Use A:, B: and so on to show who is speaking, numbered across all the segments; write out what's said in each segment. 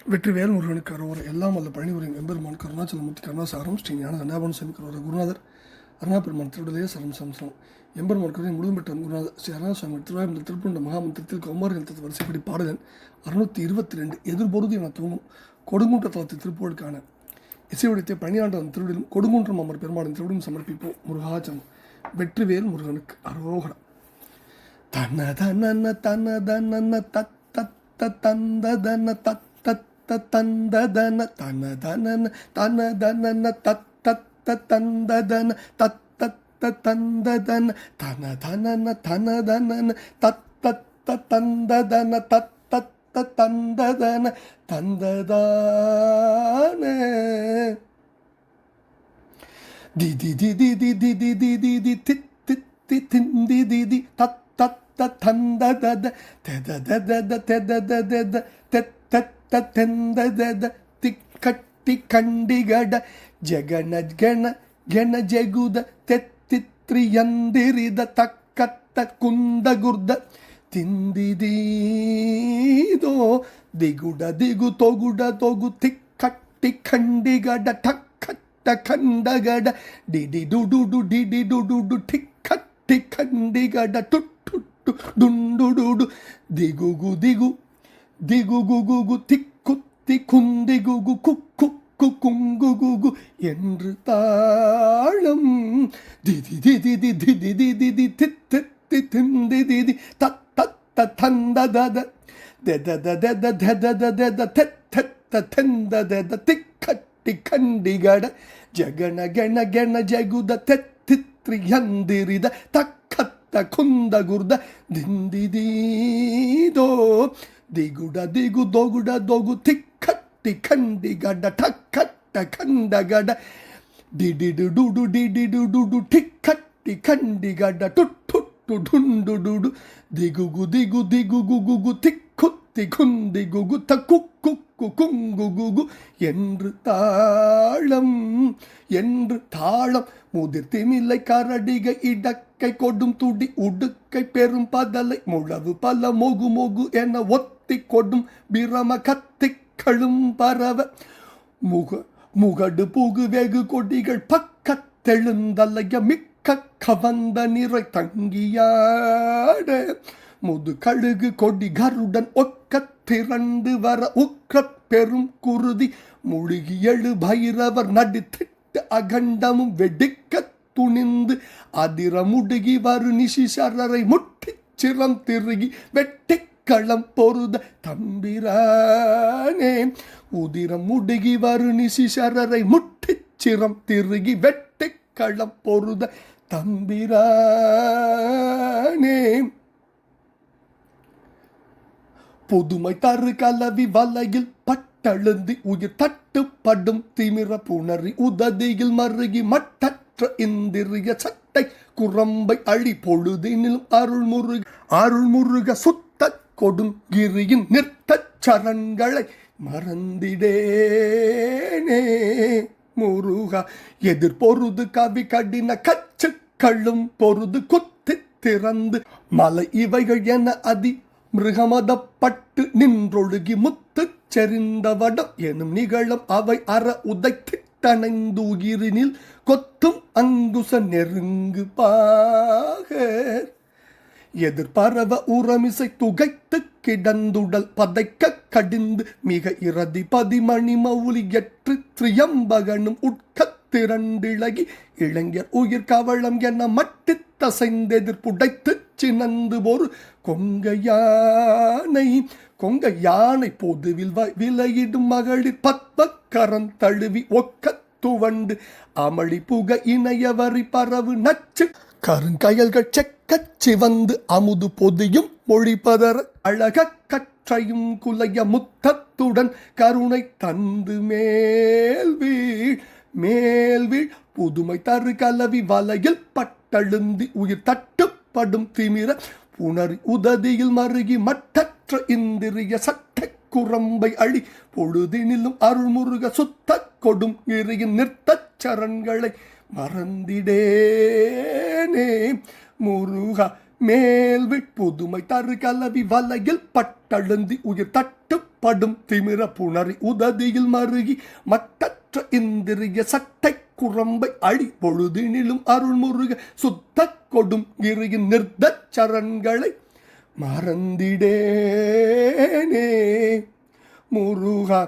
A: வெற்றிவேல் முருகனுக்கு அரோகரா. எல்லாம் வல்ல பழனிபுரம் எம்பெருமான் கருணாச்சலமூர்த்தி கருணாசாரம் ஸ்ரீ ஞான தண்டாபன சாமி கரோர குருநாதர் அருணாபெருமான் திருவிடையே சரம் சம்சனம் எம்பெருமான் கருணை முழுதும் பெற்ற குருநாதர் ஸ்ரீ அருணாசாமி திருவாயூர் திருப்பூண்ட மகாமந்திரத்தில் கௌமாரத்தில் வரிசைப்படி பாடுதன் 622 எதிர்பொருதி என தூங்கும் கொடுங்குன்ற தளத்தை திருப்புகளுக்கான இசைவடித்தை பழனியாண்டன் திருவிடும் கொடுங்குன்றம் அமர் பெருமாளின் திருவிடும் சமர்ப்பிப்போம். முருகாச்சலம். வெற்றிவேல் முருகனுக்கு அரோகரா. தன தன தன தன தத்த தந்ததன தத்த தந்ததன தன தன தன தன தத்த தந்ததன தத்த தந்ததன தன தன தன தன தத்த தந்ததன தத்த தந்ததன தந்ததான தி தி தி தி தி தி தி தி தி தி தி தி தி தி தி தி தத் தந்ததத தெததத தெததத தெத்த தெந்ததத திக்கட்டி கண்டிகட ஜகன கண கண ஜகுத தெத்தித்ரியந்திரித தக்கத்த குந்தகுர்த திந்திதீதோ திகுட திகு தொகுட தொகு திக்கட்டி கண்டிகட டக்கட்ட கண்டகட டிடி டுடு டிடி டுடு டிக்கட்டி கண்டிகட டுட் டுண்டுடு திகுகு திகு திகுகுகு திக்குத்தி குந்திகுகு குக்கு குங்குகு என்று தாளம் திதி திதி திதி திதி திதி தித்தி திந்தி திதி தத்த தந்ததத தெதத தெதத தெத்த தெந்தத திக்கட்டி கண்டிகட ஜகன கண கண ஜகுத தெத்தித்ரியந்திரித தக்கத்த குந்தகுர்த திந்திதீதோ திகுட திகு தொகுட தொகு திக்கட்டி கண்டிகட டக்கட்ட கண்டகட டிடிடுடு டிடிடுடு டிக்கட்டி கண்டிகட டுட்டு டுண்டுடு திகுகு திகு திகுகுகு திக்குத்தி குந்திகுகு தக்குக்கு குங்குகு என்று தாளம் முதிர் திமிலை கரடிகை இடக்கை கொடும் துடி உடுக்கை பெரும் பதலை முழவு பல மொகு மொகு என ஒத்தி கொடும் பிரம கத்திக்களும் பரவ முகடு புகு வெகு கொடிகள் பக்கத்தெழுந்தலைய மிக்க கவந்த நிறை தங்கியாட முது கழுகு கொடி கருடன் ஒக்க திரண்டு வர உக்ர பெரும் குருதி முழுகி எழு பைரவர் நடித்திட்டு அகண்டமும் வெடிக்க துணிந்து அதிர முடுகி வரு நிசிசரரை முட்டி சிரம் திருகி வெட்டிக்களம் பொருத தம்பிரானே உதிரம் முடுகி வரு நிசிசரரை முட்டி சிரம் திருகி வெட்டிக்களம் பொருத தம்பிரானே புதுமை தரு கலவி வலையில் பட்டழுந்தி உயிர் தட்டுப்படும் திமிர புணரி உததியில் மருகி மட்டற்ற இந்திரிய சட்டை குரம்பை அழி பொழுதினிலும் அருள்முருக சுத்த கொடுங்கிரியின் நிறுத்த சரண்களை மறந்திடேனே முருகா. எதிர்பொருது கவி கடின கச்சுக்களும் பொருது குத்தி திறந்து மலை இவைகள் என அதி மிருகமதப்பட்டு நின்றொழுகி முத்து செறிந்தவடம் எனும் நிகழும் அவை அற உதைத்திட்டணைந்து உயிரினில் கொத்தும் அங்குச நெருங்கு பாக எதிர்பரவ உரமிசை துகைத்து கிடந்துடல் பதைக்க கடிந்து மிக இரதி பதிமணி மௌலி எற்று திரியம்பகனும் உட்க திரண்டிழகி இளைஞர் உயிர் கவளம் என மட்டி தசைந்தெதிர்ப்புடைத்து சினந்து ஒரு கொங்க யானை பொதுவில் விலையிடும் மகளிர் பத்ம கரம் தழுவி ஒக்க துவண்டு அமளி புக இணையவரி பரவு நச்சு கருங்கயல்கள் செக்கச் சிவந்து அமுது பொதியும் மொழிபதர அழக கற்றையும் குலைய முத்தத்துடன் கருணை தந்து மேல்வீழ் புதுமை தரு கலவி வலையில் பட்டழுந்தி உயிர் தட்டுப்படும் திமிர புணரி உததியில் மருகி மட்டற்ற இந்திரிய சட்டை குரம்பை அழி பொழுதினிலும் அருள்முருக சுத்த கொடும் இறையின் நிறுத்த சரண்களை மறந்திடேனே முருகா. மேல்விட் புதுமை தரு கலவி வலையில் பட்டழுந்தி உயிர் தட்டுப்படும் திமிர புணரி உததியில் மருகி மட்டற்ற இந்திரிய சட்டை குரம்பை அடி பொழுதினிலும் அருள்முருக சுத்த கொடும் கிரியின் நிர்த சரண்களை மறந்திடேனே முருகா.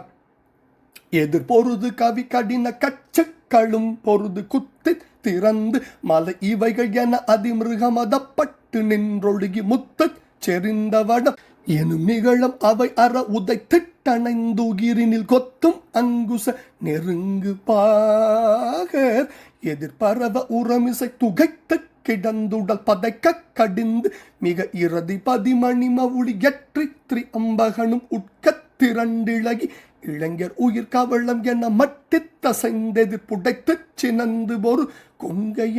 A: எதிர் பொருது கவி கடின கச்சக்களும் பொருது குத்தி திறந்து மலை இவைகள் என அதிமிருகமதப்பட்டு நின்றொழுகி முத்த செறிந்தவடம் எனும் நிகழும் அவை அற உதை திட்டணைந்துகிரினில் கொத்தும் அங்குச நெருங்கு பாகர் எதிர்பரவ உரமிசை துகைத்து கிடந்துடல் பதைக்க கடிந்து மிக இறுதி பதிமணி மவுளி எற்றி திரி அம்பகனும் உட்கத் திரண்டிழகி இளைஞர் உயிர் கவளம் என மட்டி தசைந்தது புடைத்து சினந்து ஒரு கொங்கை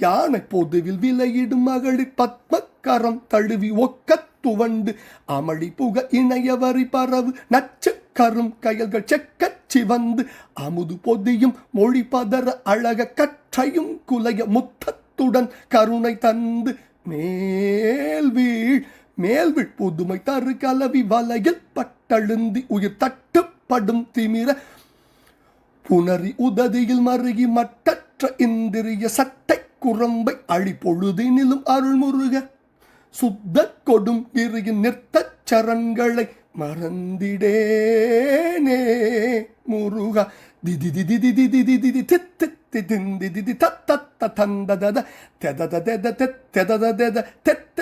A: யானை பொதுவில் விலையிடும் மகளிர் பத்மக்கரம் தழுவி ஒக்க துவண்டு அமளி புக இணையவரி பரவு நச்சு கரும் கயல்கள் செக்கச் சிவந்து அமுது பொதியும் மொழி பதற அழக கற்றையும் குலைய முத்தத்துடன் கருணை தந்து மேல்வீழ் புதுமை தரு கலவி வலையில் பட்டழுந்தி உயிர் தட்டுப்படும் திமிர புணரி உததியில் மருகி மட்டற்ற இந்திரிய சட்டை குரம்பை அழி பொழுதினிலும் அருள்முருக சுத்த கொடும் கிரியின் நிறுத்த சரண்களை மறந்திடேனே முருகா. திதி திதி திதி திதி திதி தித்தி திந்தி திதி தத்த தந்தத தெதத தெத தெதத தெத தெத்த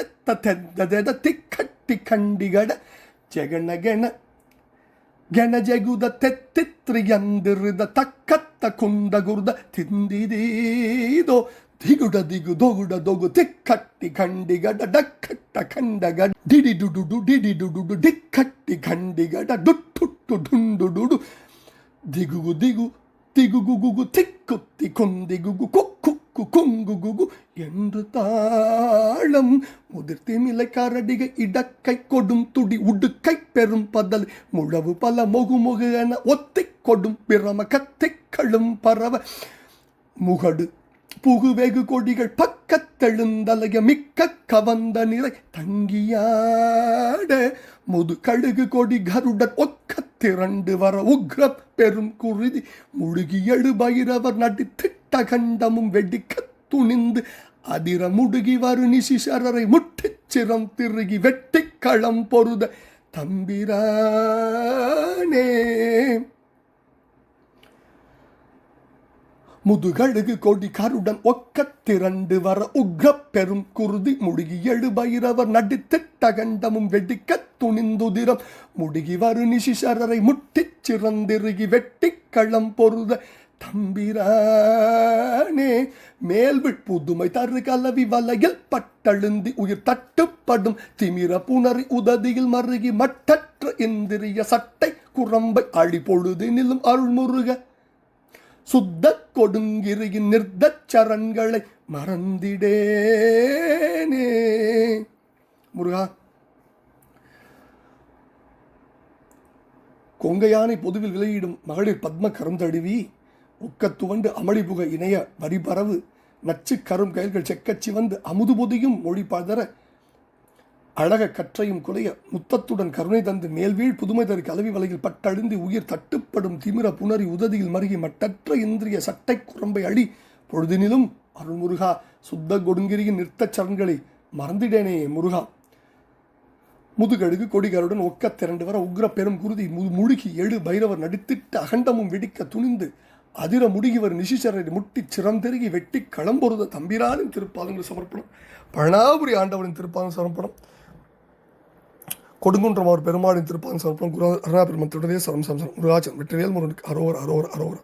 A: தெதத திக்கட்டி கண்டிகட ஜெகன கென கென ஜெகுத தெத்தித்ரியந்திருத தக்கத்த குந்த குர்த திந்திதீதோ ದಿಗುಡ ದಿಗು ದೊಗುಡ ದೊಗು ತಿಕ್ಕಟ್ಟಿ ಖಂಡಿಗಡ ಡಕ್ಕಟ್ಟ ಖಂಡಗಡ ಡಿಡಿ ಡುಡು ದಿಕ್ಕಟ್ಟಿ ಖಂಡಿಗಡ ಡುಟ್ಟುಟ್ಟು ಡುಂಡು ದಿಗುಗು ದಿಗು திகுகுகு திக்குத்தி கொந்திகுகு கொக்கு கொங்குகு என்று தாளம் முதிர்த்திமிலை கரடிகை இடக்கை கொடும் துடி உடுக்கை பெரும் பதல் முழவு பல மொகு என ஒத்தி கொடும் பிரம கத்திக்களும் பரவ முகடு புகு வெகு கொடிகள் பக்கத்தெழுந்தலைய மிக்க கவந்த நிலை தங்கியாட முது கழுகு கொடி கருடன் ஒக்க திரண்டு வர உக்ர பெரும் குருதி முழுகி எழு பைரவர் நடித்திட்ட கண்டமும் வெடிக்க துணிந்து அதிர முடுகி வரு நிசிசரரை முட்டிச் சிரம் திருகி வெட்டி களம் பொருத தம்பிரானே முதுகழுகு கொடி கருடன் ஒக்க திரண்டு வர உக்ர பெரும் குருதி முடுகி எழு பைரவர் நடித்திட்ட கண்டமும் வெடிக்க துணிந்துதிரம் முடுகி வரு நிசிசரரை முட்டிச் சிறந்திருகி வெட்டி களம் பொருத தம்பிரானே மேல்விட் புதுமை தரு கலவி வலையில் பட்டழுந்தி உயிர் தட்டுப்படும் திமிர புணரி உததியில் மருகி மட்டற்ற இந்திரிய சட்டை குரம்பை அழி பொழுதினிலும் அருள்முருக சுத்த கொடுங்கிரியின் நிர்த சரண்களை மறந்திடேனே முருகா. கொங்கையானை பொதுவில் விலையிடும் மகளிர் பத்ம கரம் தழுவி ஒக்கத்துவண்டு அமளிபுக இணைய வரிபரவு நச்சு கரும் கயல்கள் செக்கச்சி வந்து அமுது பொதியும் மொழி பதற அழக கற்றையும் குலைய முத்தத்துடன் கருணை தந்து மேல்வீழ் புதுமை தரு கலவி வலையில் பட்டழுந்தி உயிர் தட்டுப்படும் திமிர புணரி உததியில் மருகி மட்டற்ற இந்திரிய சட்டை குரம்பை அழி பொழுதினிலும் அருள்முருகா சுத்த கொடுங்கிரியின் நிறுத்த சரண்களை மறந்திடேனே முருகா. முதுகழுகு கொடிகருடன் ஒக்க திரண்டு வர உக்ர பெரும் குருதி முழுகி எழு பைரவர் நடித்திட்டு அகண்டமும் வெடிக்க துணிந்து அதிர முடுகிவர் நிசிசரை முட்டி சிறந்தெருகி வெட்டி களம்பொருத தம்பிரானின் திருப்பாதங்கள் சமர்ப்பணம். பழனாபுரி ஆண்டவரின் திருப்பாதம் சமர்ப்பணம். கொடுங்குன்றம் அவர் பெருமாளின் திருப்பாதம் சமர்ப்பணம். குரு அருணா பெருமாள் தொடரே சரம் சம்சரம் முருகாச்சலம் வெற்றிவேல் முருகனுக்கு அரோவர் அரோவர் அரோவர்.